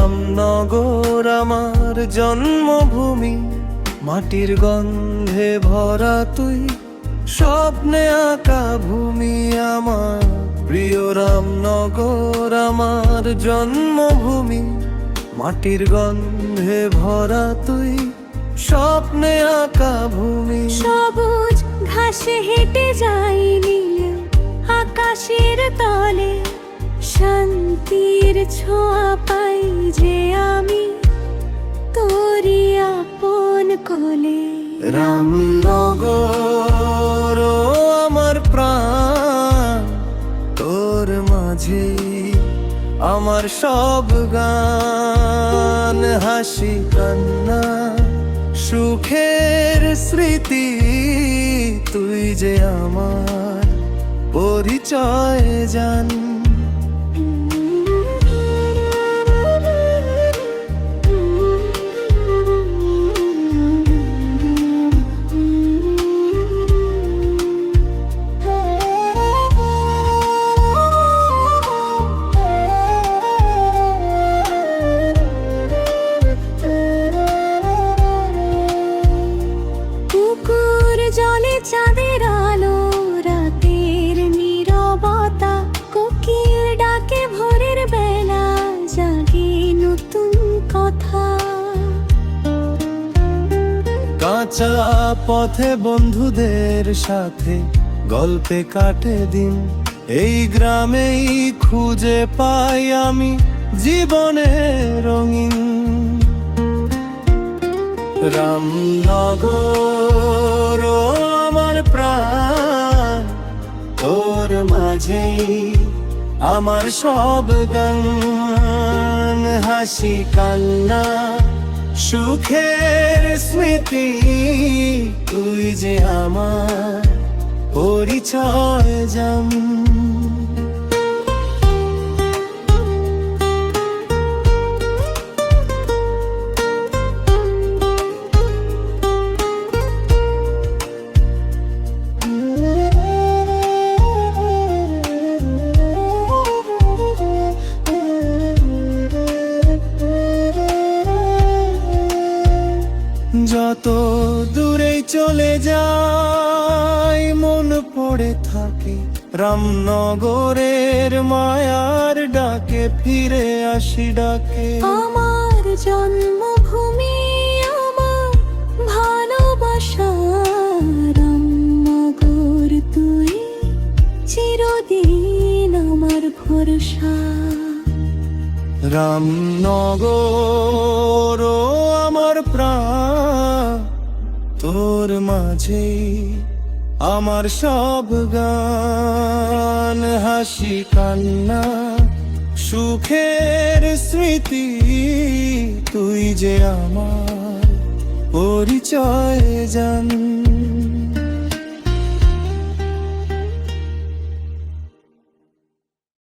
রামনগর আমার জন্মভূমি, মাটির গন্ধে ভরা তুই, স্বপ্নে আঁকা ভূমি আমার প্রিয় রামনগর আমার জন্মভূমি, মাটির গন্ধে ভরা তুই, স্বপ্নে আঁকা ভূমি। সবুজ ঘাসে হেঁটে যাই নীল আকাশের তলে, শান্তির ছোঁয়া পাই যে আমি তোরি আপন কোলে। রামনগর ও আমার প্রাণ, তোর মাঝে আমার সব গান, হাসি কান্না সুখের স্মৃতি, তুই যে আমার পরিচয় জান। জলে চাঁদের আলো, রাতের নীরবতা, কোকিল ডাকে ভোরের বেলা, জাগে নতুন কথা। কাঁচা পথে বন্ধুদের সাথে গল্পে কাটে দিন, এই গ্রামেই খুঁজে পাই আমি জীবনের রঙিন। রামনগর ও আমার প্রাণ, তোর মাঝেই আমার সব গান, হাসি কান্না সুখের স্মৃতি, তুই যে আমার পরিচয় জান। যত দূরেই চলে যাই মন পড়ে থাকে রামনগরের মায়ার ডাকে, ফিরে আসি ডাকে। আমার জন্মভূমি, আমার ভালোবাসা রামনগর, তুই চিরদিন আমার ভরসা। রামনগর ও আমার প্রাণ, তোর মাঝেই আমার সব গান, হাসি কান্না সুখের স্মৃতি, তুই যে আমার পরিচয় জান।